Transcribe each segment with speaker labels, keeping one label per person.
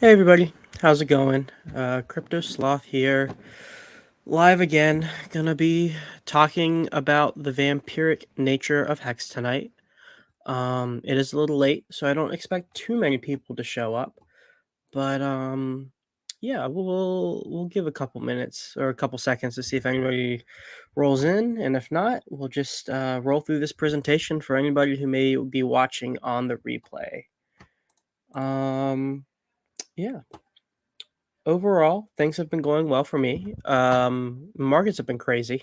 Speaker 1: Hey everybody, how's it going? Crypto Sloth here, live again. Gonna be talking about the vampiric nature of Hex tonight. It is a little late, so I don't expect too many people to show up. But yeah, we'll give a couple minutes or a couple seconds to see if anybody rolls in, and if not, we'll just roll through this presentation for anybody who may be watching on the replay. Yeah. Overall, things have been going well for me. Markets have been crazy.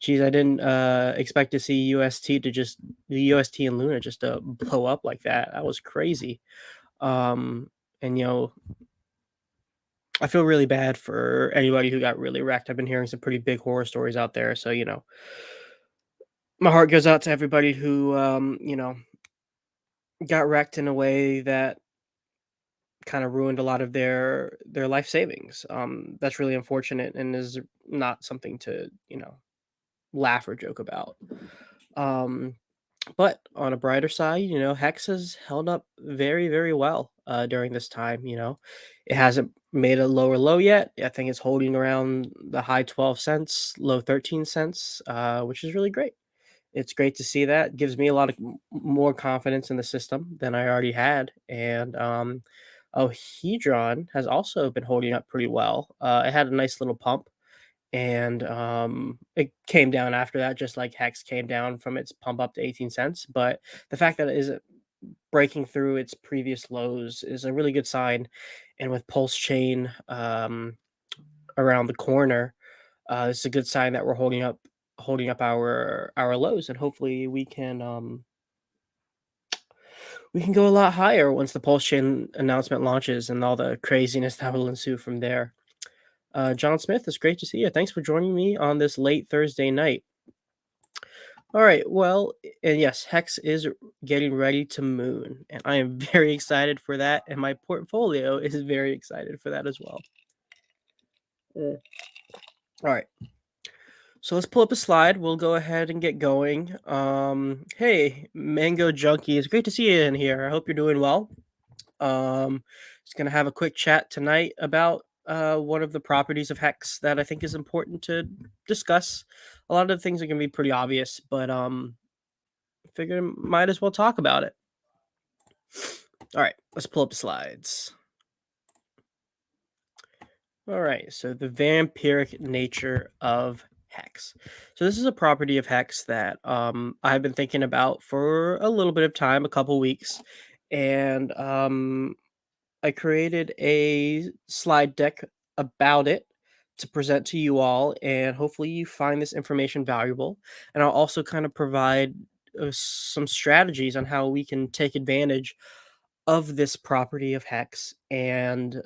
Speaker 1: Geez, I didn't expect to see UST to just the UST and Luna just blow up like that. That was crazy. Um, and I feel really bad for anybody who got really wrecked. I've been hearing some pretty big horror stories out there, so my heart goes out to everybody who got wrecked in a way that kind of ruined a lot of their life savings. That's really unfortunate and is not something to laugh or joke about. Um, but on a brighter side, Hex has held up very, very well during this time. It hasn't made a lower low yet. I think it's holding around the high 12 cents, low 13 cents, which is really great. It's great to see that. Gives me a lot of more confidence in the system than I already had. And Hedron has also been holding up pretty well. It had a nice little pump, and it came down after that, just like Hex came down from its pump up to 18 cents. But the fact that it isn't breaking through its previous lows is a really good sign. And with Pulse Chain around the corner, it's a good sign that we're holding up our lows, and hopefully we can go a lot higher once the Pulse Chain announcement launches and all the craziness that will ensue from there. John Smith, it's great to see you. Thanks for joining me on this late Thursday night. All right, well, and yes, Hex is getting ready to moon, and I am very excited for that, and my portfolio is very excited for that as well. Mm. All right, so let's pull up a slide. We'll go ahead and get going. Hey, Mango Junkie, it's great to see you in here. I hope you're doing well. Just gonna have a quick chat tonight about one of the properties of Hex that I think is important to discuss. A lot of the things are gonna be pretty obvious, but figure might as well talk about it. All right, let's pull up the slides. All right, so the vampiric nature of Hex. So this is a property of Hex that I've been thinking about for a little bit of time, a couple weeks, and I created a slide deck about it to present to you all, and hopefully you find this information valuable. And I'll also kind of provide some strategies on how we can take advantage of this property of Hex, and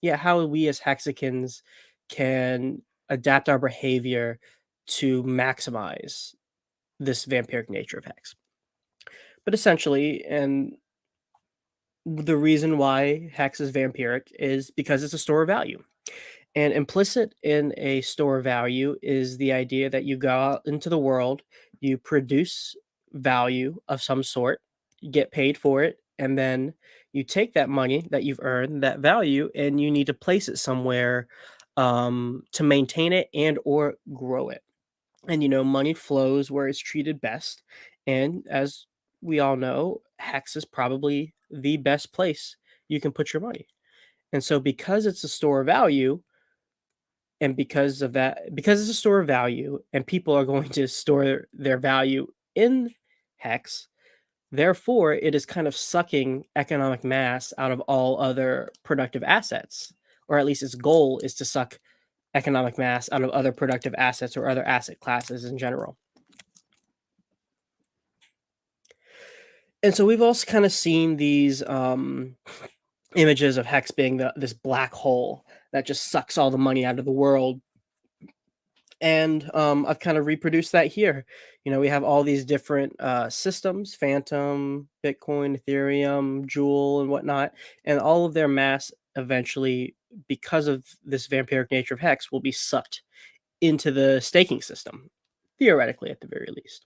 Speaker 1: yeah, how we as Hexicans can adapt our behavior to maximize this vampiric nature of Hex. But essentially, and the reason why Hex is vampiric is because it's a store of value. And implicit in a store of value is the idea that you go out into the world, you produce value of some sort, you get paid for it, and then you take that money that you've earned, that value, and you need to place it somewhere to maintain it and or grow it. And money flows where it's treated best. And as we all know, Hex is probably the best place you can put your money. And so because it's a store of value, and because of that, because it's a store of value and people are going to store their value in Hex, therefore it is kind of sucking economic mass out of all other productive assets. Or at least its goal is to suck economic mass out of other productive assets or other asset classes in general. And so we've also kind of seen these images of Hex being this black hole that just sucks all the money out of the world. And I've kind of reproduced that here. We have all these different systems: Phantom, Bitcoin, Ethereum, Joule, and whatnot. And all of their mass eventually, because of this vampiric nature of Hex, will be sucked into the staking system, theoretically, at the very least.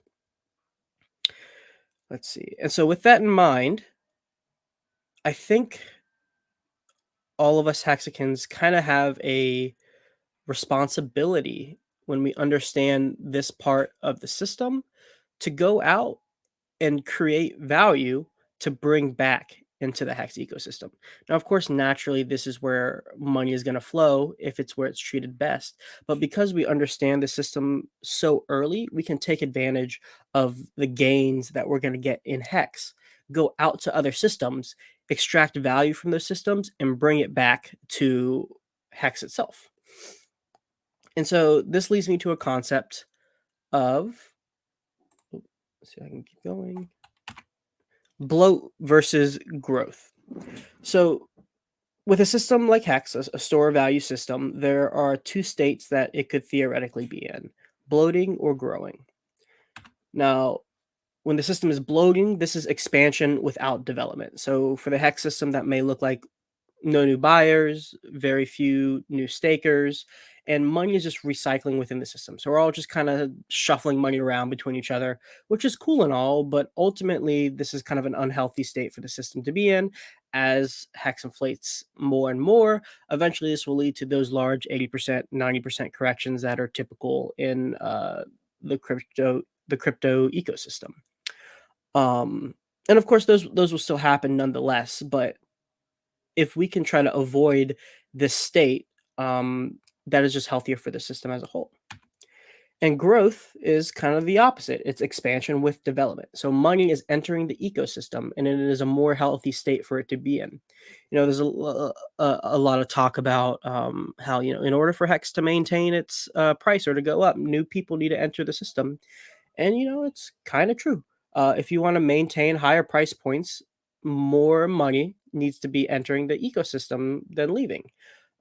Speaker 1: Let's see. And so with that in mind, I think all of us Hexicans kind of have a responsibility when we understand this part of the system to go out and create value to bring back into the Hex ecosystem. Now, of course, naturally, this is where money is going to flow if it's where it's treated best. But because we understand the system so early, we can take advantage of the gains that we're going to get in Hex, go out to other systems, extract value from those systems, and bring it back to Hex itself. And so this leads me to a concept of, let's see if I can keep going, bloat versus growth. So with a system like Hex, a store value system, there are two states that it could theoretically be in: bloating or growing. Now, when the system is bloating, this is expansion without development. So for the Hex system, that may look like no new buyers, very few new stakers, and money is just recycling within the system. So we're all just kind of shuffling money around between each other, which is cool and all, but ultimately this is kind of an unhealthy state for the system to be in. As Hex inflates more and more, eventually this will lead to those large 80%, 90% corrections that are typical in the crypto ecosystem. Um, and of course, those will still happen nonetheless, but if we can try to avoid this state, that is just healthier for the system as a whole. And growth is kind of the opposite. It's expansion with development. So money is entering the ecosystem, and it is a more healthy state for it to be in. There's a lot of talk about how in order for Hex to maintain its price or to go up, new people need to enter the system, and it's kind of true. If you want to maintain higher price points, more money needs to be entering the ecosystem than leaving.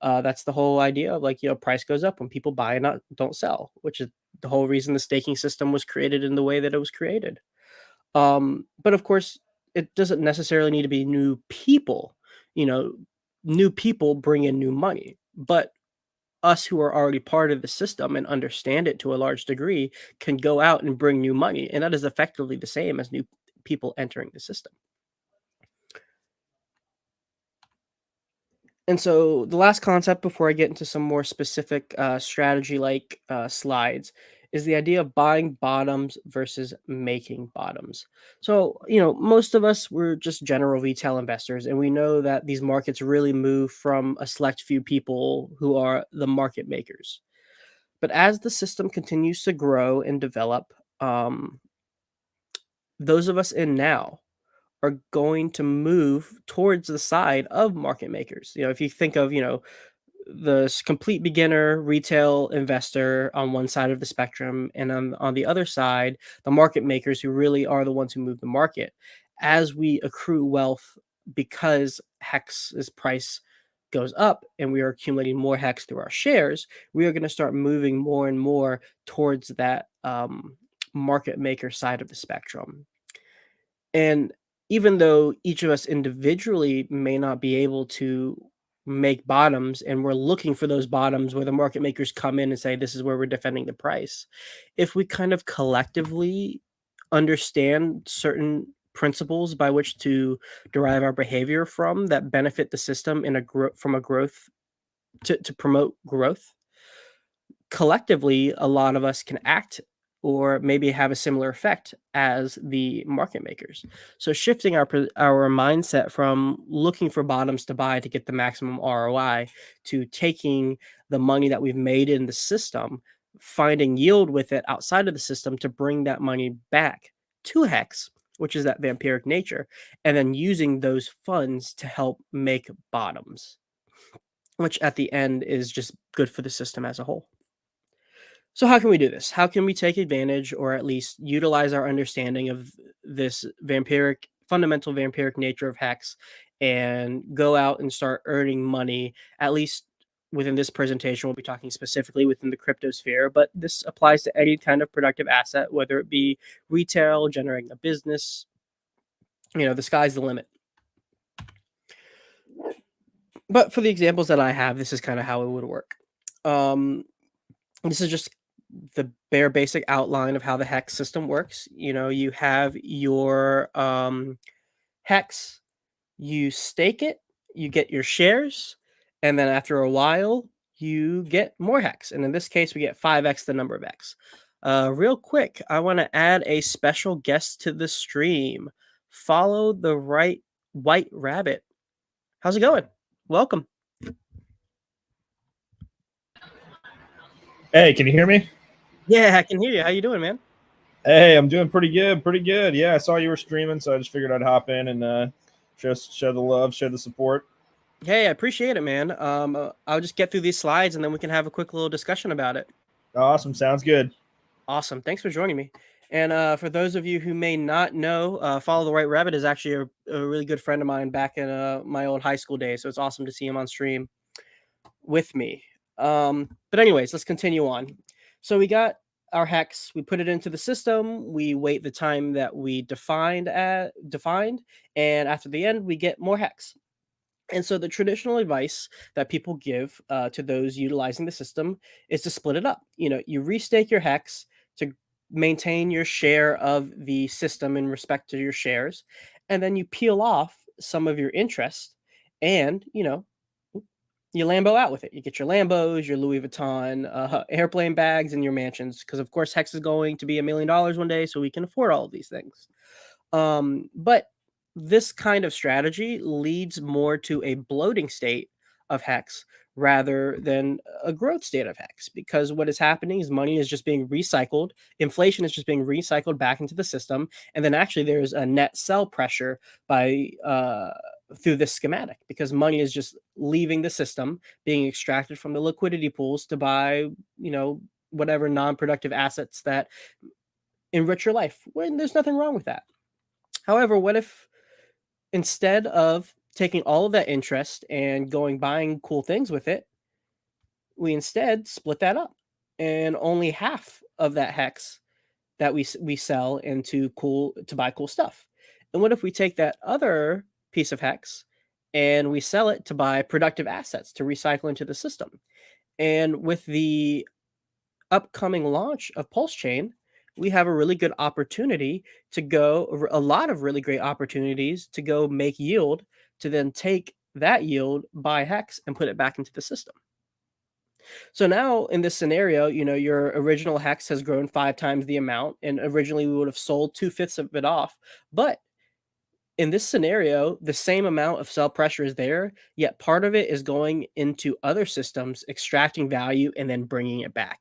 Speaker 1: That's the whole idea of, like, price goes up when people buy and not don't sell, which is the whole reason the staking system was created in the way that it was created. But of course, it doesn't necessarily need to be new people. You know, New people bring in new money, but us who are already part of the system and understand it to a large degree can go out and bring new money, and that is effectively the same as new people entering the system. And so the last concept before I get into some more specific strategy like slides is the idea of buying bottoms versus making bottoms. So, most of us were just general retail investors, and we know that these markets really move from a select few people who are the market makers. But as the system continues to grow and develop, those of us in now are going to move towards the side of market makers. If you think of, complete beginner retail investor on one side of the spectrum, and on the other side, the market makers who really are the ones who move the market. As we accrue wealth because Hex's price goes up and we are accumulating more Hex through our shares, we are going to start moving more and more towards that market maker side of the spectrum. And even though each of us individually may not be able to make bottoms, and we're looking for those bottoms where the market makers come in and say, this is where we're defending the price. If we kind of collectively understand certain principles by which to derive our behavior from that benefit the system in from a growth to promote growth, collectively, a lot of us can act or maybe have a similar effect as the market makers. So shifting our mindset from looking for bottoms to buy to get the maximum ROI to taking the money that we've made in the system, finding yield with it outside of the system to bring that money back to Hex, which is that vampiric nature, and then using those funds to help make bottoms, which at the end is just good for the system as a whole. So how can we do this? How can we take advantage or at least utilize our understanding of this fundamental vampiric nature of Hex and go out and start earning money, at least within this presentation? We'll be talking specifically within the crypto sphere, but this applies to any kind of productive asset, whether it be retail, generating a business. The sky's the limit. But for the examples that I have, this is kind of how it would work. This is just the bare basic outline of how the Hex system works. You have your Hex, you stake it, you get your shares, And then after a while, you get more hex. And in this case, we get 5x the number of x. Real quick, I want to add a special guest to the stream. Follow the right white rabbit. How's it going? Welcome.
Speaker 2: Hey, can you hear me?
Speaker 1: Yeah, I can hear you. How you doing, man?
Speaker 2: Hey, I'm doing pretty good, pretty good. Yeah, I saw you were streaming, so I just figured I'd hop in and show the love, show the support.
Speaker 1: Hey, I appreciate it, man. I'll just get through these slides and then we can have a quick little discussion about it.
Speaker 2: Awesome, sounds good.
Speaker 1: Awesome. Thanks for joining me. And for those of you who may not know, Follow the White Rabbit is actually a really good friend of mine back in my old high school days. So it's awesome to see him on stream with me. But anyways, let's continue on. So we got our hex, we put it into the system, we wait the time that we defined, and after the end, we get more hex. And so the traditional advice that people give to those utilizing the system is to split it up. You restake your hex to maintain your share of the system in respect to your shares, and then you peel off some of your interest, and you Lambo out with it. You get your Lambos, your Louis Vuitton airplane bags, and your mansions, because of course Hex is going to be $1 million one day, so we can afford all of these things. But this kind of strategy leads more to a bloating state of Hex rather than a growth state of Hex, because what is happening is money is just being recycled, inflation is just being recycled back into the system, and then actually there's a net sell pressure by through this schematic, because money is just leaving the system, being extracted from the liquidity pools to buy, whatever non-productive assets that enrich your life. When there's nothing wrong with that. However, what if instead of taking all of that interest and going buying cool things with it, we instead split that up, and only half of that hex that we sell into cool to buy cool stuff? And what if we take that other piece of hex and we sell it to buy productive assets to recycle into the system? And with the upcoming launch of Pulse Chain, we have a really good opportunity to go, a lot of really great opportunities to go make yield, to then take that yield, buy Hex, and put it back into the system. So now in this scenario, your original Hex has grown 5 times the amount, and originally we would have sold 2/5 of it off. But in this scenario, the same amount of sell pressure is there, yet part of it is going into other systems, extracting value, and then bringing it back.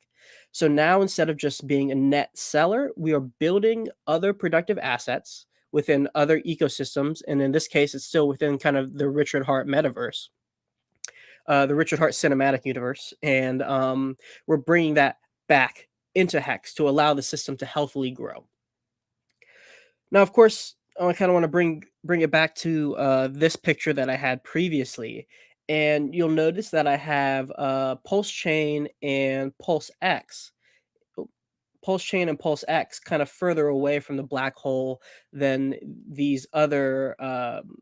Speaker 1: So now instead of just being a net seller, we are building other productive assets within other ecosystems. And in this case, it's still within kind of the Richard Hart metaverse, the Richard Hart cinematic universe. And we're bringing that back into Hex to allow the system to healthily grow. Now, of course, I kind of want to bring it back to this picture that I had previously, and you'll notice that I have Pulse Chain and Pulse X. Pulse Chain and Pulse X kind of further away from the black hole than these other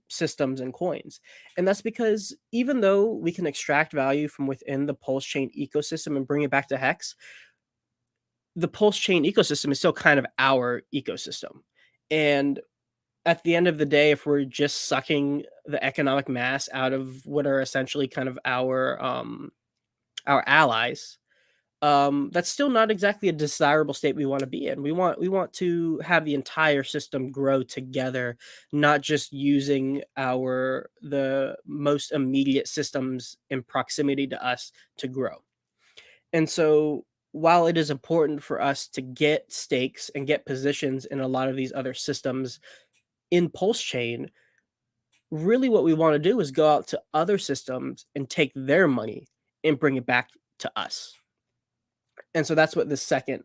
Speaker 1: systems and coins. And that's because even though we can extract value from within the Pulse Chain ecosystem and bring it back to Hex, the Pulse Chain ecosystem is still kind of our ecosystem. And at the end of the day, if we're just sucking the economic mass out of what are essentially kind of our allies, that's still not exactly a desirable state we want to be in. We want to have the entire system grow together, not just using the most immediate systems in proximity to us to grow. And so while it is important for us to get stakes and get positions in a lot of these other systems in Pulse Chain, really what we want to do is go out to other systems and take their money and bring it back to us. And so that's what this second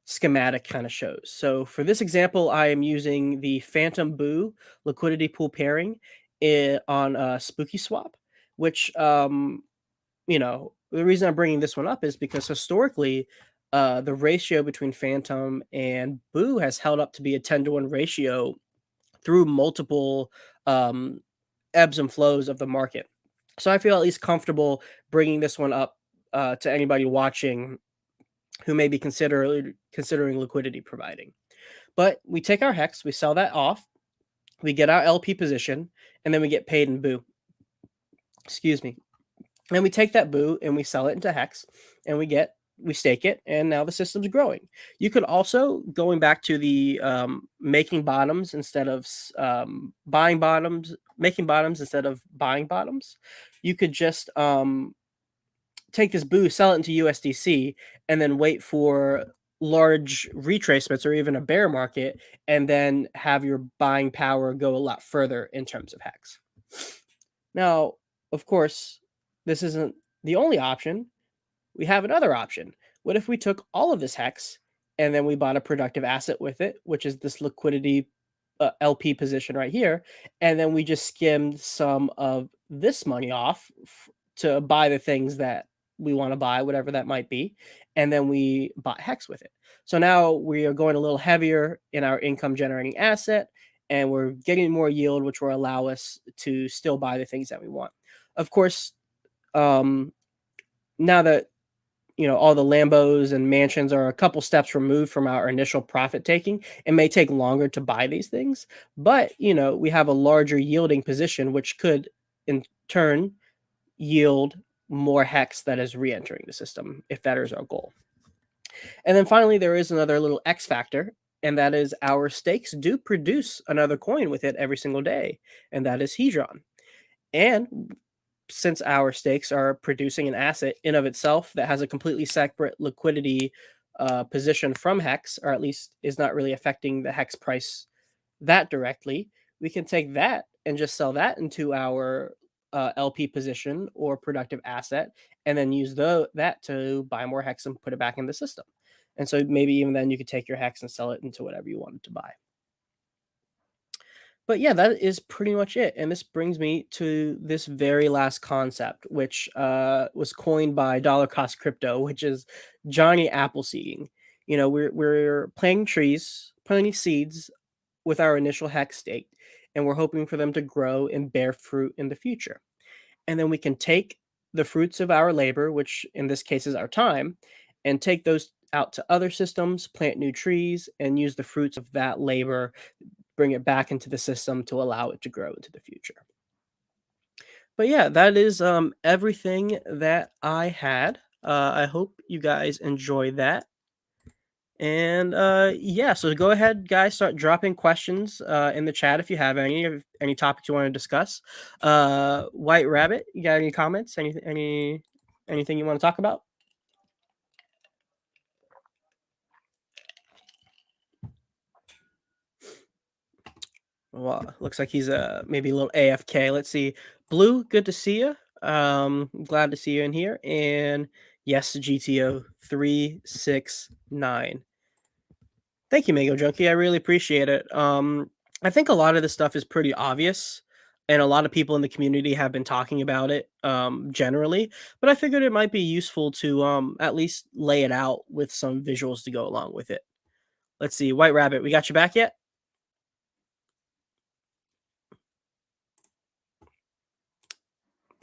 Speaker 1: schematic kind of shows. So for this example, I am using the Phantom Boo liquidity pool pairing on Spooky Swap, which the reason I'm bringing this one up is because historically, the ratio between Phantom and Boo has held up to be a 10-to-1 ratio through multiple ebbs and flows of the market. So I feel at least comfortable bringing this one up to anybody watching who may be considering liquidity providing. But we take our Hex, we sell that off, we get our LP position, and then we get paid in Boo. Excuse me. And we take that boo and we sell it into Hex, and we stake it, and now the system's growing. You could also, going back to the making bottoms instead of buying bottoms, making bottoms instead of buying bottoms. You could just take this boo, sell it into USDC, and then wait for large retracements or even a bear market, and then have your buying power go a lot further in terms of Hex. Now, of course, this isn't the only option. We have another option. What if we took all of this Hex and then we bought a productive asset with it, which is this liquidity LP position right here, and then we just skimmed some of this money off to buy the things that we want to buy, whatever that might be, and then we bought Hex with it. So now we are going a little heavier in our income generating asset, and we're getting more yield, which will allow us to still buy the things that we want. Of course, now that all the Lambos and mansions are a couple steps removed from our initial profit taking, it may take longer to buy these things, but we have a larger yielding position, which could in turn yield more Hex that is re-entering the system, if that is our goal. And then finally, there is another little X factor, and that is our stakes do produce another coin with it every single day, and that is Hedron. And since our stakes are producing an asset in of itself that has a completely separate liquidity position from Hex, or at least is not really affecting the Hex price that directly, we can take that and just sell that into our LP position or productive asset, and then use that to buy more Hex and put it back in the system. And so maybe even then you could take your Hex and sell it into whatever you wanted to buy. But yeah, that is pretty much it. And this brings me to this very last concept, which was coined by Dollar Cost Crypto, which is Johnny Appleseeding. We're planting seeds with our initial Hex stake, and we're hoping for them to grow and bear fruit in the future. And then we can take the fruits of our labor, which in this case is our time, and take those out to other systems, plant new trees, and use the fruits of that labor, bring it back into the system to allow it to grow into the future. But yeah, that is everything that I had. I hope you guys enjoy that. And yeah, so go ahead, guys, start dropping questions in the chat if you have any topics you want to discuss. White Rabbit, you got any comments? Anything you want to talk about? Well, looks like he's maybe a little AFK. Let's see. Blue, good to see you. Glad to see you in here. And yes, GTO 369. Thank you, Mango Junkie. I really appreciate it. I think a lot of this stuff is pretty obvious, and a lot of people in the community have been talking about it generally. But I figured it might be useful to at least lay it out with some visuals to go along with it. Let's see, White Rabbit, we got you back yet?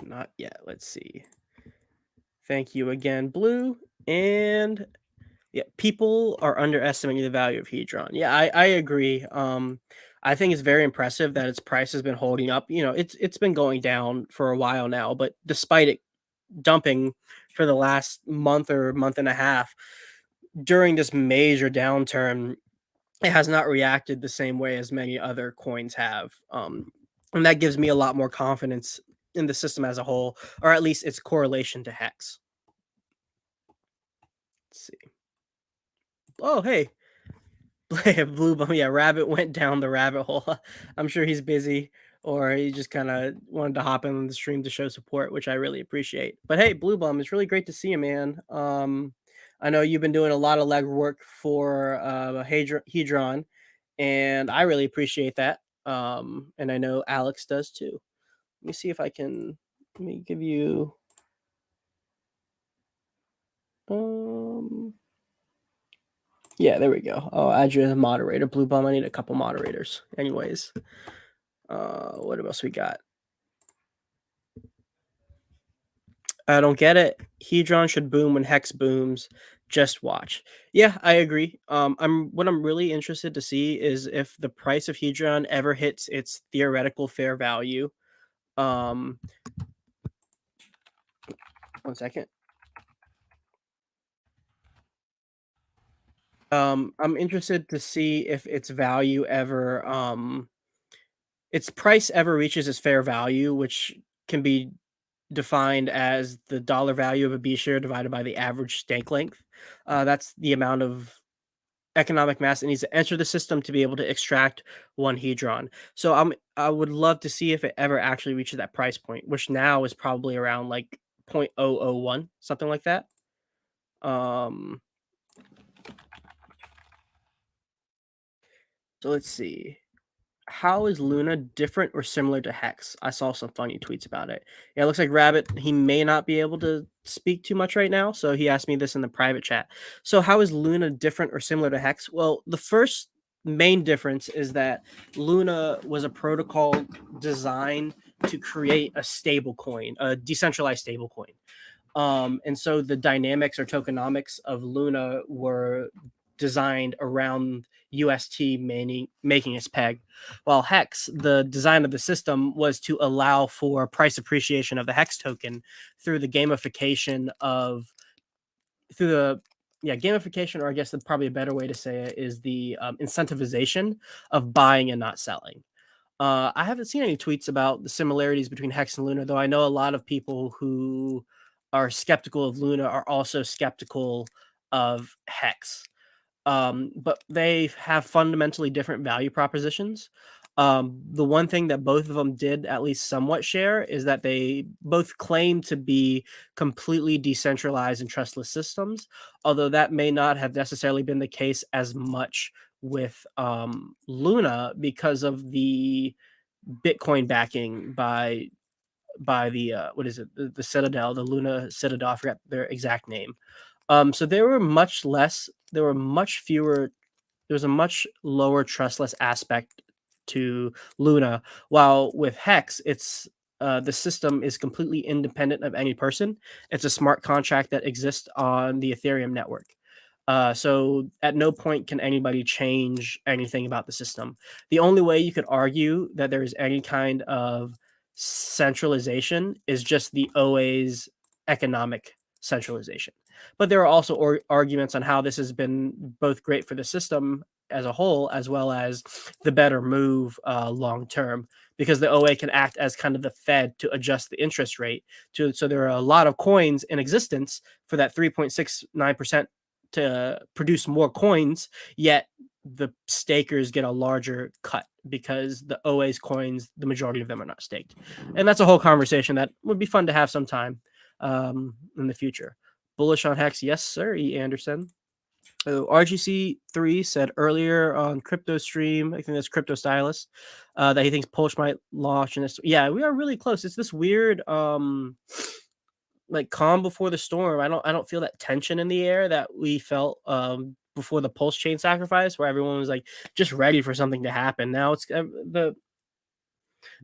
Speaker 1: Not yet. Let's see. Thank you again, Blue. And yeah, people are underestimating the value of Hedron. Yeah, I agree. I think it's very impressive that its price has been holding up. It's been going down for a while now, but despite it dumping for the last month or month and a half during this major downturn, it has not reacted the same way as many other coins have. And that gives me a lot more confidence in the system as a whole, or at least its correlation to Hex. Let's see. Oh, hey, Blue Bum. Yeah, Rabbit went down the rabbit hole. I'm sure he's busy, or he just kind of wanted to hop in on the stream to show support, which I really appreciate. But hey, Blue Bum, it's really great to see you, man. I know you've been doing a lot of legwork for Hedron, and I really appreciate that. And I know Alex does too. Let me see if I can. Let me give you. Yeah, there we go. I'll add you as a moderator, Blue Bum. I need a couple moderators. Anyways, what else we got? I don't get it. Hedron should boom when Hex booms. Just watch. Yeah, I agree. What I'm really interested to see is if the price of Hedron ever hits its theoretical fair value. 1 second. I'm interested to see if its value ever, its price ever reaches its fair value, which can be defined as the dollar value of a B share divided by the average stake length. That's the amount of economic mass it needs to enter the system to be able to extract one hedron. So I would love to see if it ever actually reaches that price point, which now is probably around like 0.001, something like that. Um, so let's see. How is Luna different or similar to Hex? I saw some funny tweets about it. Yeah, it looks like Rabbit, he may not be able to speak too much right now, so he asked me this in the private chat. So how is Luna different or similar to Hex? Well, the first main difference is that Luna was a protocol designed to create a stable coin, a decentralized stable coin. And so the dynamics or tokenomics of Luna were designed around UST making its peg, while Hex, the design of the system was to allow for price appreciation of the Hex token through the gamification of through the yeah gamification, or I guess probably a better way to say it is the incentivization of buying and not selling. I haven't seen any tweets about the similarities between Hex and Luna, though I know a lot of people who are skeptical of Luna are also skeptical of Hex. But they have fundamentally different value propositions. The one thing that both of them did at least somewhat share is that they both claim to be completely decentralized and trustless systems, although that may not have necessarily been the case as much with Luna because of the Bitcoin backing by the what is it the Citadel, the Luna Citadel. I forgot their exact name. So there were much fewer, there was a much lower trustless aspect to Luna, while with Hex, it's the system is completely independent of any person. It's a smart contract that exists on the Ethereum network. So at no point can anybody change anything about the system. The only way you could argue that there is any kind of centralization is just the OA's economic centralization. But there are also arguments on how this has been both great for the system as a whole, as well as the better move long term, because the OA can act as kind of the Fed to adjust the interest rate. So there are a lot of coins in existence for that 3.69% to produce more coins, yet the stakers get a larger cut because the OA's coins, the majority of them are not staked. And that's a whole conversation that would be fun to have sometime in the future. Bullish on Hex, yes, sir, E. Anderson. RGC3 said earlier on Crypto Stream, I think that's Crypto Stylist, that he thinks Polish might launch. And yeah, we are really close. It's this weird like calm before the storm. I don't feel that tension in the air that we felt before the Pulse chain sacrifice, where everyone was like just ready for something to happen. Now it's the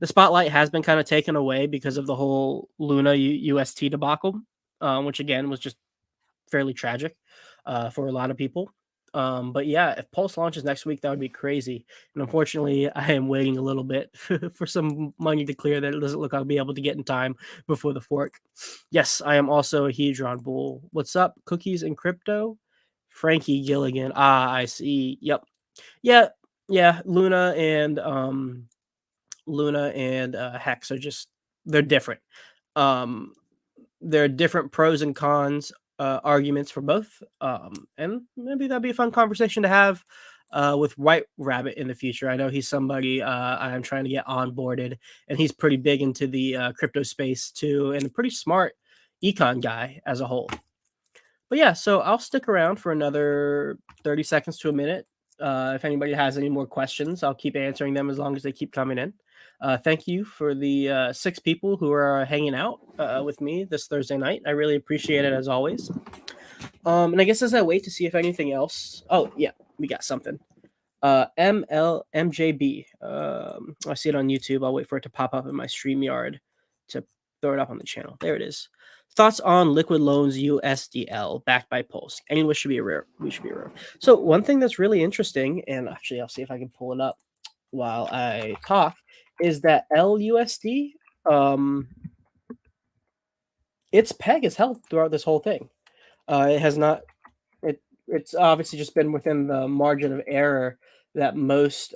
Speaker 1: spotlight has been kind of taken away because of the whole Luna UST debacle, which again was just fairly tragic for a lot of people. But yeah, if Pulse launches next week, that would be crazy. And unfortunately, I am waiting a little bit for some money to clear that it doesn't look I'll be able to get in time before the fork. Yes, I am also a Hedron bull. What's up, cookies and crypto? Frankie Gilligan. Ah, I see. Yep. Yeah, yeah. Luna and Hex are just they're different. Um, there are different pros and cons arguments for both, and maybe that'd be a fun conversation to have with White Rabbit in the future. I know he's somebody I'm trying to get onboarded, and he's pretty big into the crypto space too, and a pretty smart econ guy as a whole. But yeah, so I'll stick around for another 30 seconds to a minute. If anybody has any more questions, I'll keep answering them as long as they keep coming in. Thank you for the 6 people who are hanging out with me this Thursday night. I really appreciate it as always. And I guess as I wait to see if anything else. Oh, yeah, we got something. MLMJB. I see it on YouTube. I'll wait for it to pop up in my StreamYard to throw it up on the channel. There it is. Thoughts on liquid loans USDL backed by Pulse. Any wish should be rare. We should be rare. So one thing that's really interesting, and actually I'll see if I can pull it up while I talk, is that LUSD. its peg is held throughout this whole thing. It has not. It's obviously just been within the margin of error that most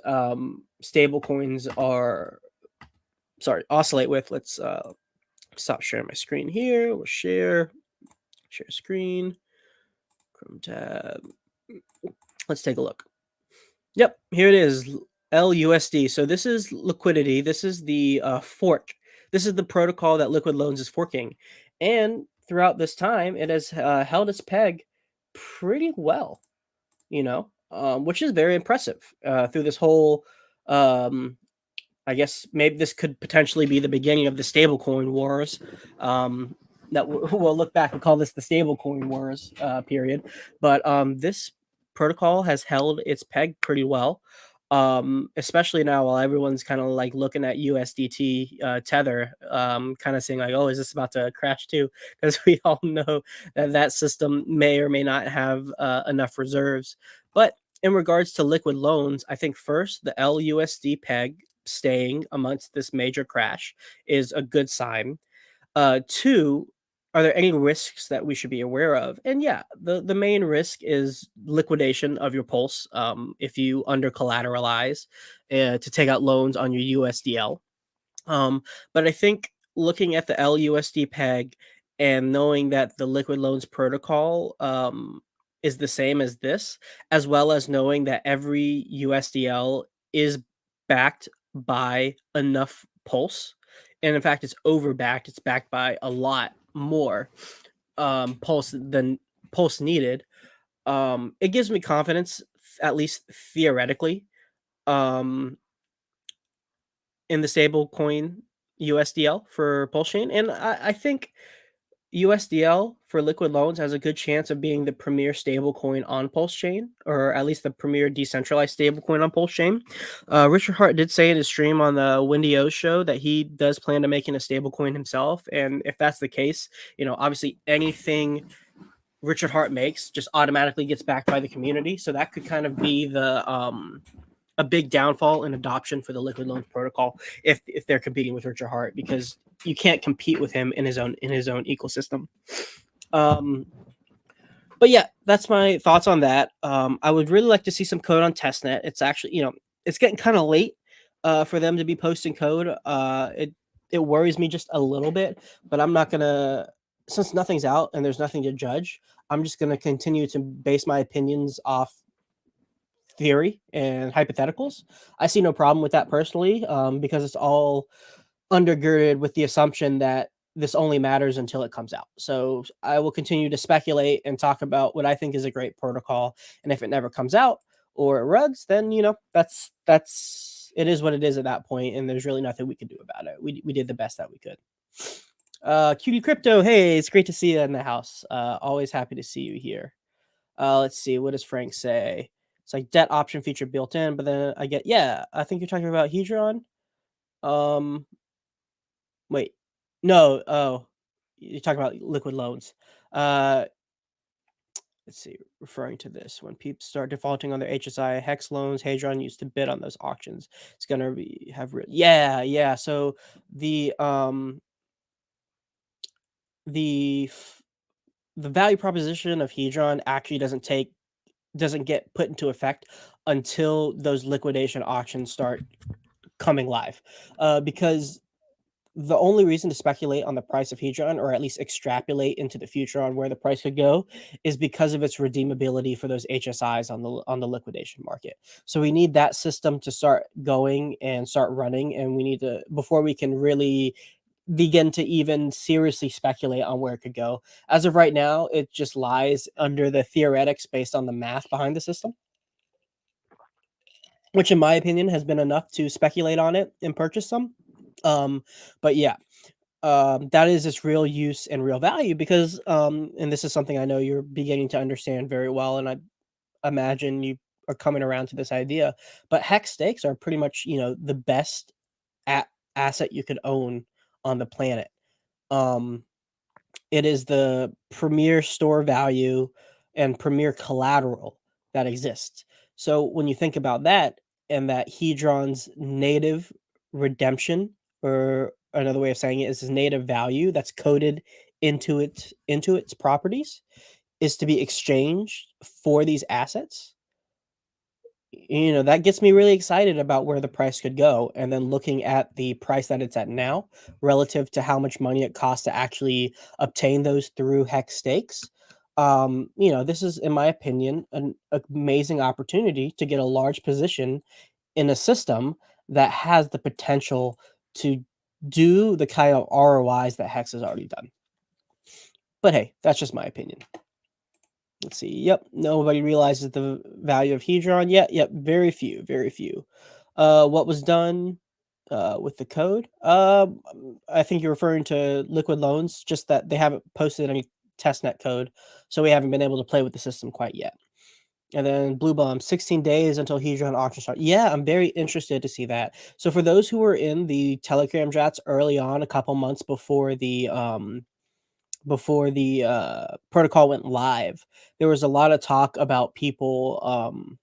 Speaker 1: stable coins are oscillate with. Let's stop sharing my screen here. We'll share screen, Chrome tab. Let's take a look. Yep, here it is, LUSD. So this is liquidity. This is the fork. This is the protocol that Liquid Loans is forking. And throughout this time, it has held its peg pretty well, which is very impressive through this whole. I guess maybe this could potentially be the beginning of the stablecoin wars. That we'll look back and call this the stablecoin wars period. But this protocol has held its peg pretty well, especially now while everyone's kind of like looking at USDT Tether, kind of saying like, oh, is this about to crash too? Because we all know that system may or may not have enough reserves. But in regards to liquid loans, I think first the LUSD peg staying amongst this major crash is a good sign. Two, are there any risks that we should be aware of? And yeah, the main risk is liquidation of your pulse if you under collateralize to take out loans on your USDL. But I think looking at the LUSD peg and knowing that the liquid loans protocol is the same as this, as well as knowing that every USDL is backed by enough pulse. And in fact, it's overbacked. It's backed by a lot more pulse than pulse needed. It gives me confidence, at least theoretically, um, in the stable coin USDL for Pulse Chain. And I think USDL for liquid loans has a good chance of being the premier stablecoin on Pulse Chain, or at least the premier decentralized stablecoin on Pulse Chain. Richard Hart did say in his stream on the Wendy O show that he does plan to making a stablecoin himself, and if that's the case, obviously anything Richard Hart makes just automatically gets backed by the community, so that could kind of be the a big downfall in adoption for the liquid loans protocol if they're competing with Richard Hart, because you can't compete with him in his own ecosystem. But yeah, that's my thoughts on that. I would really like to see some code on testnet. It's actually, it's getting kind of late for them to be posting code. It worries me just a little bit, but I'm not gonna, since nothing's out and there's nothing to judge, I'm just gonna continue to base my opinions off theory and hypotheticals. I see no problem with that personally, because it's all undergirded with the assumption that this only matters until it comes out. So I will continue to speculate and talk about what I think is a great protocol. And if it never comes out or it rugs, then that's it is what it is at that point, and there's really nothing we can do about it. We did the best that we could. Cutie Crypto, hey, it's great to see you in the house. Always happy to see you here. Let's see, what does Frank say? It's like debt option feature built in, but then I think you're talking about Hedron. Wait, no, oh, you're talking about liquid loans. Let's see, referring to this, when people start defaulting on their HSI Hex loans, Hedron used to bid on those auctions. It's gonna yeah. So the the value proposition of Hedron actually doesn't get put into effect until those liquidation auctions start coming live, because the only reason to speculate on the price of Hedron, or at least extrapolate into the future on where the price could go, is because of its redeemability for those HSIs on the liquidation market. So we need that system to start going and start running, and we need to, before we can really begin to even seriously speculate on where it could go. As of right now, it just lies under the theoretics based on the math behind the system, which in my opinion has been enough to speculate on it and purchase some. But yeah, that is its real use and real value, because and this is something I know you're beginning to understand very well, and I imagine you are coming around to this idea, but hex stakes are pretty much, the best asset you could own on the planet. It is the premier store value and premier collateral that exists. So when you think about that, and that Hedron's native redemption, or another way of saying it is his native value that's coded into its properties is to be exchanged for these assets, that gets me really excited about where the price could go. And then looking at the price that it's at now relative to how much money it costs to actually obtain those through hex stakes. This is, in my opinion, an amazing opportunity to get a large position in a system that has the potential to do the kind of ROIs that Hex has already done. But hey, that's just my opinion. Let's see. Yep, nobody realizes the value of Hedron yet. Yep, very few, very few. What was done with the code? I think you're referring to liquid loans, just that they haven't posted any testnet code, so we haven't been able to play with the system quite yet. And then Blue Bomb, 16 days until Hedron auction start. Yeah, I'm very interested to see that. So for those who were in the Telegram chats early on, a couple months before the protocol went live, there was a lot of talk about people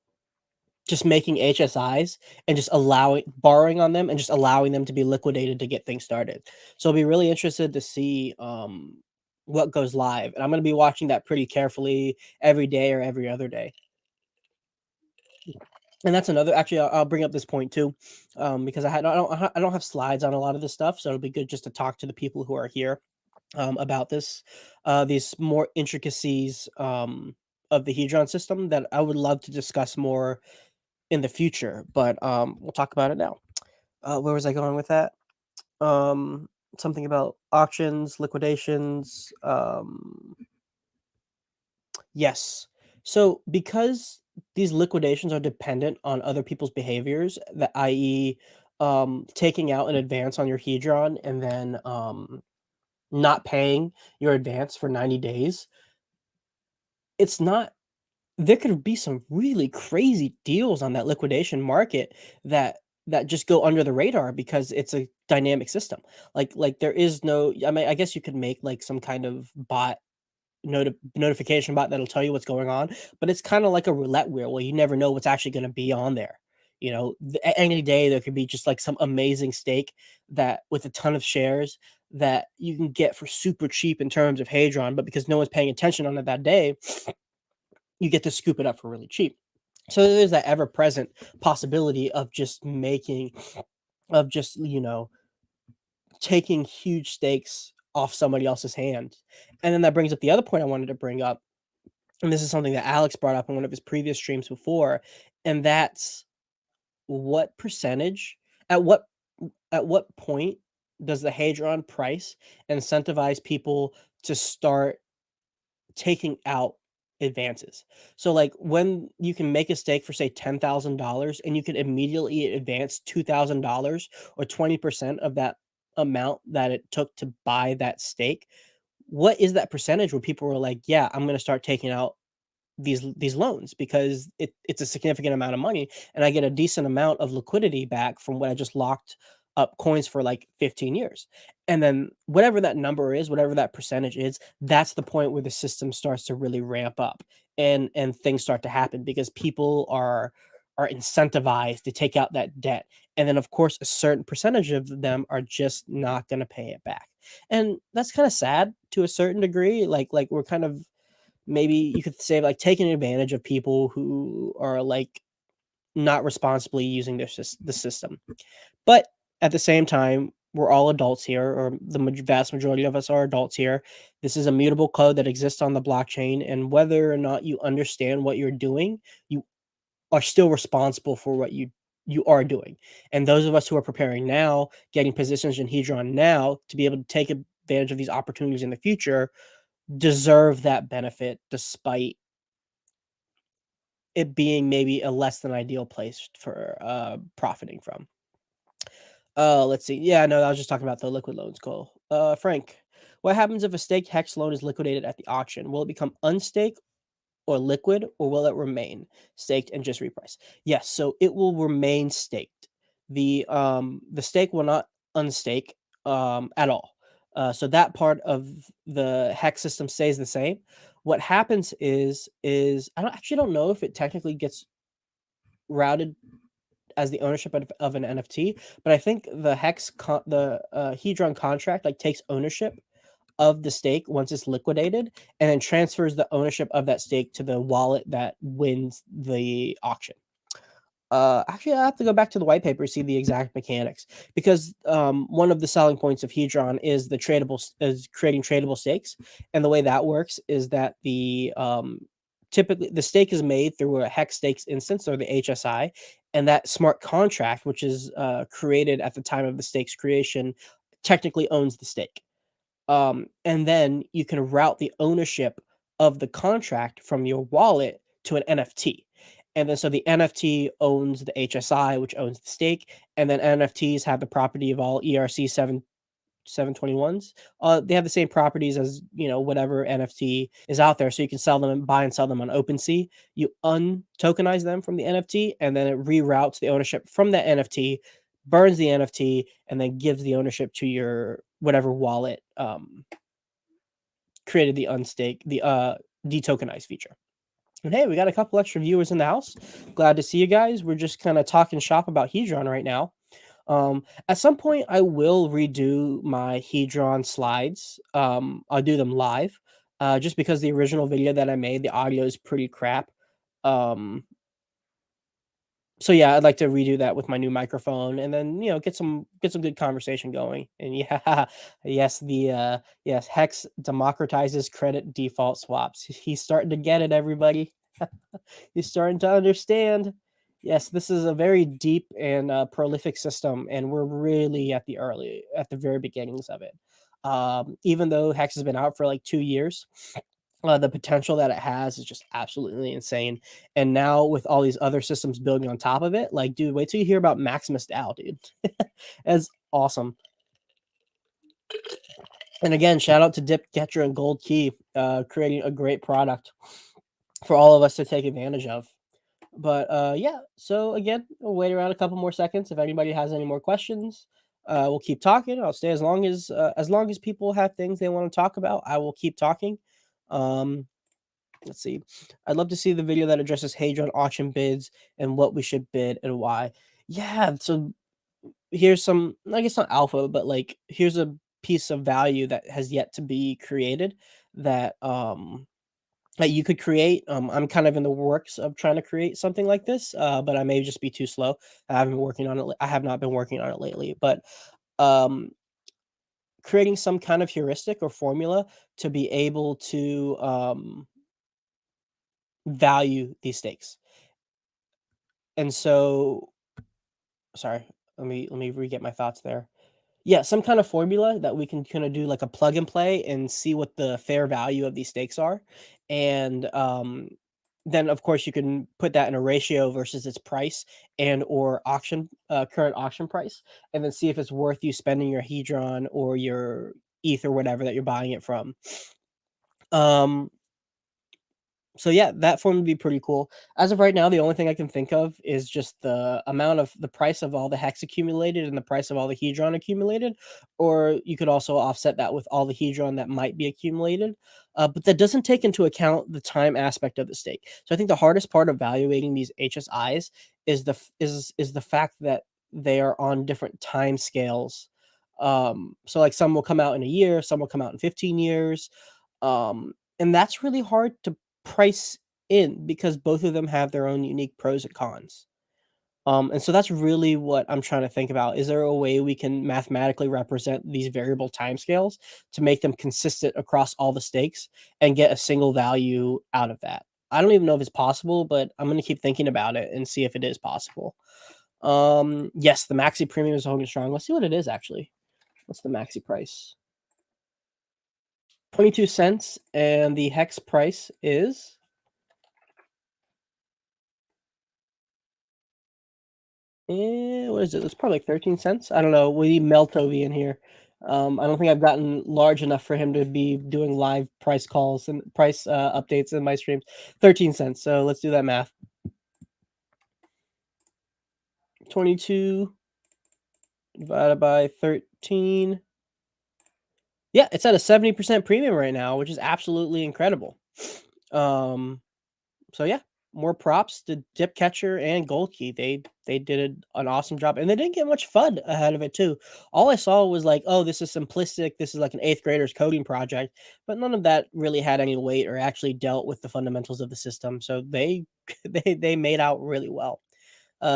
Speaker 1: just making HSIs and just borrowing on them and just allowing them to be liquidated to get things started. So I'll be really interested to see what goes live. And I'm going to be watching that pretty carefully every day or every other day. And that's another. Actually, I'll bring up this point too, because I don't have slides on a lot of this stuff, so it'll be good just to talk to the people who are here about these more intricacies of the Hedron system that I would love to discuss more in the future. But we'll talk about it now. Where was I going with that? Something about auctions, liquidations. Yes. So because these liquidations are dependent on other people's behaviors, that i.e., taking out an advance on your Hedron and then not paying your advance for 90 days, it's not. There could be some really crazy deals on that liquidation market that just go under the radar because it's a dynamic system. Like there is no. I mean, I guess you could make like some kind of bot notification bot that'll tell you what's going on, but it's kind of like a roulette wheel where you never know what's actually going to be on there. Any day there could be just like some amazing stake that with a ton of shares that you can get for super cheap in terms of Hadron, but because no one's paying attention on it that day, you get to scoop it up for really cheap. So there's that ever present possibility of just taking huge stakes off somebody else's hand. And then that brings up the other point I wanted to bring up. And this is something that Alex brought up in one of his previous streams before. And that's what percentage, at what point does the Hadron price incentivize people to start taking out advances? So like when you can make a stake for say $10,000 and you can immediately advance $2,000 or 20% of that amount that it took to buy that stake, what is that percentage where people were like, yeah, I'm going to start taking out these loans because it's a significant amount of money and I get a decent amount of liquidity back from what I just locked up coins for like 15 years. And then whatever that number is, whatever that percentage is, that's the point where the system starts to really ramp up and things start to happen because people are incentivized to take out that debt. And then of course a certain percentage of them are just not going to pay it back. And that's kind of sad to a certain degree. Like we're kind of, maybe you could say, like, taking advantage of people who are like not responsibly using the system. But at the same time, we're all adults here, or the vast majority of us are adults here. This is a mutable code that exists on the blockchain, and whether or not you understand what you're doing, you are still responsible for what you are doing. And those of us who are preparing now, getting positions in Hedron now to be able to take advantage of these opportunities in the future, deserve that benefit despite it being maybe a less than ideal place for profiting from. Let's see. Yeah, no, I was just talking about the liquid loans goal. Frank, what happens if a staked hex loan is liquidated at the auction? Will it become unstaked or liquid, or will it remain staked and just reprice? Yes, so it will remain staked. The stake will not unstake at all. So that part of the hex system stays the same. What happens is I don't know if it technically gets routed as the ownership of an NFT, but I think the Hedron contract like takes ownership of the stake once it's liquidated, and then transfers the ownership of that stake to the wallet that wins the auction. Actually, I have to go back to the white paper to see the exact mechanics because one of the selling points of Hedron is the is creating tradable stakes, and the way that works is that typically the stake is made through a hex stakes instance or the HSI, and that smart contract, which is created at the time of the stake's creation, technically owns the stake. And then you can route the ownership of the contract from your wallet to an NFT. And then so the NFT owns the HSI, which owns the stake, and then NFTs have the property of all ERC 721s. They have the same properties as whatever NFT is out there, so you can sell them and buy and sell them on OpenSea. You untokenize them from the NFT, and then it reroutes the ownership from that NFT, burns the NFT, and then gives the ownership to your whatever wallet created the detokenized feature. And hey, we got a couple extra viewers in the house. Glad to see you guys. We're just kind of talking shop about Hedron right now. At some point, I will redo my Hedron slides. I'll do them live, just because the original video that I made, the audio is pretty crap. Um, so yeah, I'd like to redo that with my new microphone, and then get some good conversation going. And yeah, yes, Hex democratizes credit default swaps. He's starting to get it, everybody. He's starting to understand. Yes, this is a very deep and prolific system, and we're really at the very beginnings of it. Even though Hex has been out for like 2 years, the potential that it has is just absolutely insane. And now with all these other systems building on top of it, like, dude, wait till you hear about Maximus DAO, dude. That's awesome. And again, shout out to Dip Getcher and Gold Key, creating a great product for all of us to take advantage of. But yeah, so again, we'll wait around a couple more seconds. If anybody has any more questions, we'll keep talking. I'll stay as long as people have things they want to talk about. I will keep talking. Um, let's see. I'd love to see the video that addresses Hadron auction bids and what we should bid and why. Yeah, so here's some, I guess not alpha, but like here's a piece of value that has yet to be created that that you could create. I'm kind of in the works of trying to create something like this, but I may just be too slow. I haven't been working on it. I have not been working on it lately, but um, creating some kind of heuristic or formula to be able to value these stakes. And so, sorry, let me re-get my thoughts there. Yeah, some kind of formula that we can kinda do like a plug and play and see what the fair value of these stakes are, and, then, of course, you can put that in a ratio versus its price and or current auction price, and then see if it's worth you spending your Hedron or your ETH or whatever that you're buying it from. Um so yeah, that form would be pretty cool. As of right now, the only thing I can think of is just the price of all the hex accumulated and the price of all the hedron accumulated, or you could also offset that with all the hedron that might be accumulated. But that doesn't take into account the time aspect of the stake. So I think the hardest part of evaluating these HSIs is the fact that they are on different time scales. So like some will come out in a year, some will come out in 15 years. And that's really hard to price in because both of them have their own unique pros and cons. And so that's really what I'm trying to think about. Is there a way we can mathematically represent these variable timescales to make them consistent across all the stakes and get a single value out of that? I don't even know if it's possible, but I'm going to keep thinking about it and see if it is possible. Yes, the maxi premium is holding strong. Let's see what it is actually. What's the maxi price? 22 cents, and the hex price is what is it? It's probably like 13 cents. I don't know. We need Meltovi in here. I don't think I've gotten large enough for him to be doing live price calls and price updates in my streams. 13 cents. So let's do that math. 22 divided by 13. Yeah, it's at a 70% premium right now, which is absolutely incredible. So yeah. more props to Dip Catcher and Gold Key. They did an awesome job, and they didn't get much fun ahead of it too. All I saw was like, oh, this is simplistic. This is like an eighth grader's coding project, but none of that really had any weight or actually dealt with the fundamentals of the system. So they they made out really well.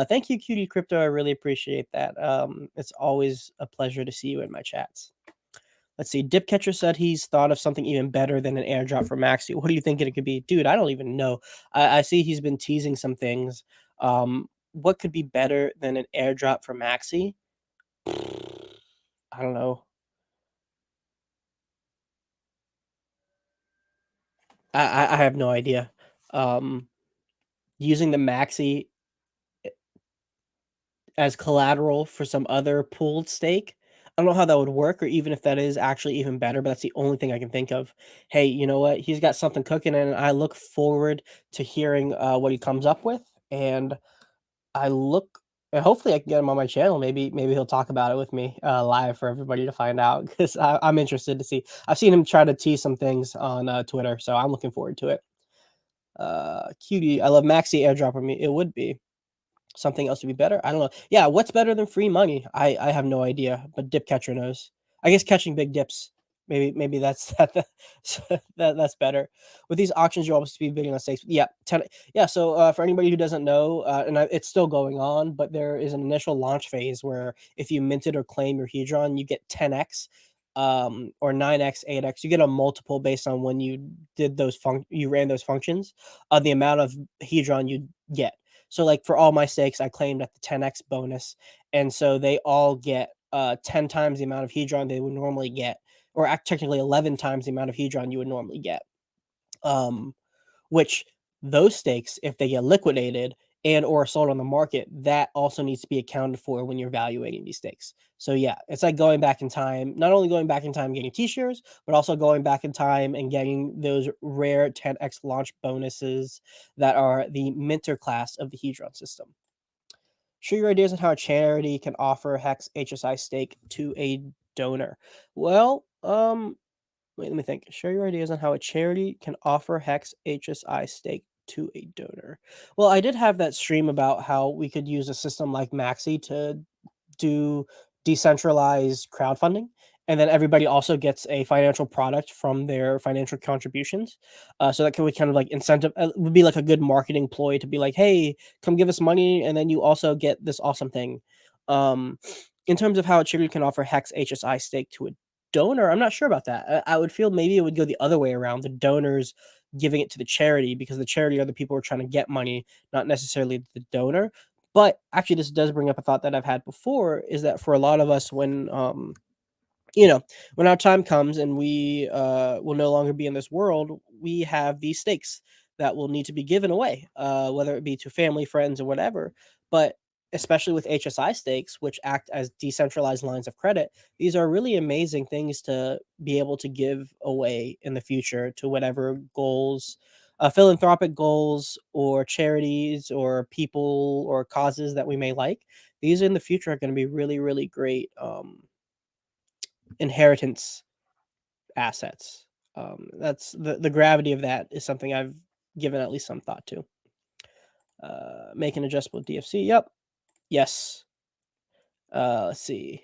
Speaker 1: Thank you, Cutie Crypto. I really appreciate that. It's always a pleasure to see you in my chats. Let's see. Dipcatcher said he's thought of something even better than an airdrop for Maxi. What do you think it could be? Dude, I don't even know. I see he's been teasing some things. What could be better than an airdrop for Maxi? I don't know. I have no idea. Um, Using the Maxi as collateral for some other pooled stake. I don't know how that would work, or even if that is actually even better, but that's the only thing I can think of. Hey, you know what? He's got something cooking, and I look forward to hearing what he comes up with. And I look, and hopefully, I can get him on my channel. Maybe he'll talk about it with me live for everybody to find out because I'm interested to see. I've seen him try to tease some things on Twitter, so I'm looking forward to it. Cutie, I love Maxi airdropping me. It would be. Something else to be better? I don't know. Yeah, what's better than free money? I have no idea, but dip catcher knows. I guess catching big dips. Maybe that's that's better. With these auctions, you're always to be bidding on stakes. Yeah, 10. Yeah. So for anybody who doesn't know, it's still going on, but there is an initial launch phase where if you minted or claim your Hedron, you get 10x, or 9x, 8x. You get a multiple based on when you did you ran those functions, of the amount of Hedron you get. So like for all my stakes, I claimed at the 10x bonus, and so they all get 10 times the amount of Hedron they would normally get, or technically 11 times the amount of Hedron you would normally get. Um, which those stakes, if they get liquidated and or sold on the market, that also needs to be accounted for when you're evaluating these stakes. So yeah, it's like going back in time, not only going back in time getting T-shares, but also going back in time and getting those rare 10x launch bonuses that are the minter class of the Hedron system. Share your ideas on how a charity can offer Hex HSI stake to a donor. Well, wait, let me think. Share your ideas on how a charity can offer Hex HSI stake to a donor. Well, I did have that stream about how we could use a system like Maxi to do decentralized crowdfunding, and then everybody also gets a financial product from their financial contributions. So that can we kind of like incentive would be like a good marketing ploy to be like, hey, come give us money, and then you also get this awesome thing. Um, in terms of how a charity can offer Hex HSI stake to a donor, I'm not sure about that. I would feel maybe it would go the other way around. The donors giving it to the charity because the charity are the people who are trying to get money, not necessarily the donor. But actually, this does bring up a thought that I've had before, is that for a lot of us, when you know, when our time comes and we will no longer be in this world, we have these stakes that will need to be given away, whether it be to family, friends, or whatever. But especially with HSI stakes, which act as decentralized lines of credit, these are really amazing things to be able to give away in the future to whatever goals, philanthropic goals, or charities, or people, or causes that we may like. These in the future are going to be really, really great. Inheritance assets. That's the gravity of that is something I've given at least some thought to. Make an adjustable DFC. Yep. Yes. Let's see.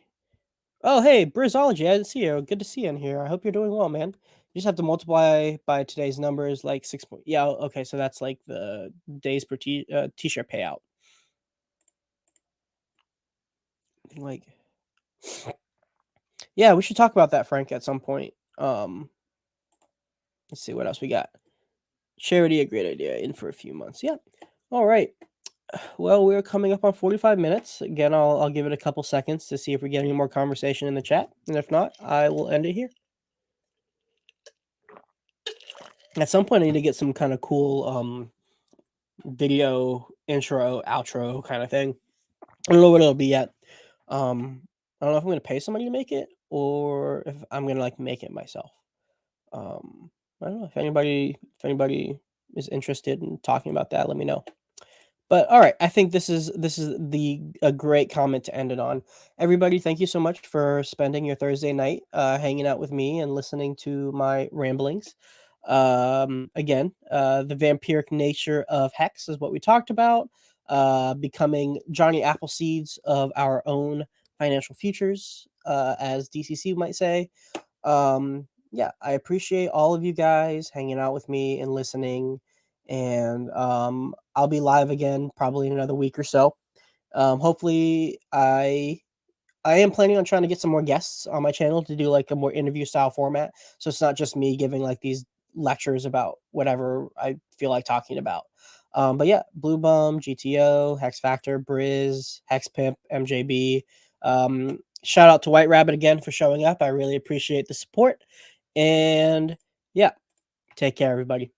Speaker 1: Oh, hey, Brizology. I didn't see you. Good to see you in here. I hope you're doing well, man. You just have to multiply by today's numbers, like 6 point. Yeah. Okay. So that's like the days per t-shirt payout. Like, yeah, we should talk about that, Frank, at some point. Let's see what else we got. Charity, a great idea. In for a few months. Yep. All right. Well, we're coming up on 45 minutes. Again, I'll give it a couple seconds to see if we get any more conversation in the chat. And if not, I will end it here. At some point, I need to get some kind of cool video intro, outro kind of thing. I don't know what it'll be yet. I don't know if I'm going to pay somebody to make it or if I'm going to like make it myself. I don't know if anybody is interested in talking about that, let me know. But all right, I think this is a great comment to end it on. Everybody, thank you so much for spending your Thursday night hanging out with me and listening to my ramblings. Again, the vampiric nature of Hex is what we talked about. Becoming Johnny Appleseeds of our own financial futures, as DCC might say. Yeah, I appreciate all of you guys hanging out with me and listening. And I'll be live again probably in another week or so. Hopefully, I am planning on trying to get some more guests on my channel to do like a more interview style format. So it's not just me giving like these lectures about whatever I feel like talking about. But yeah, Blue Bum, GTO, Hex Factor, Briz, Hex Pimp, MJB. Shout out to White Rabbit again for showing up. I really appreciate the support. And yeah, take care, everybody.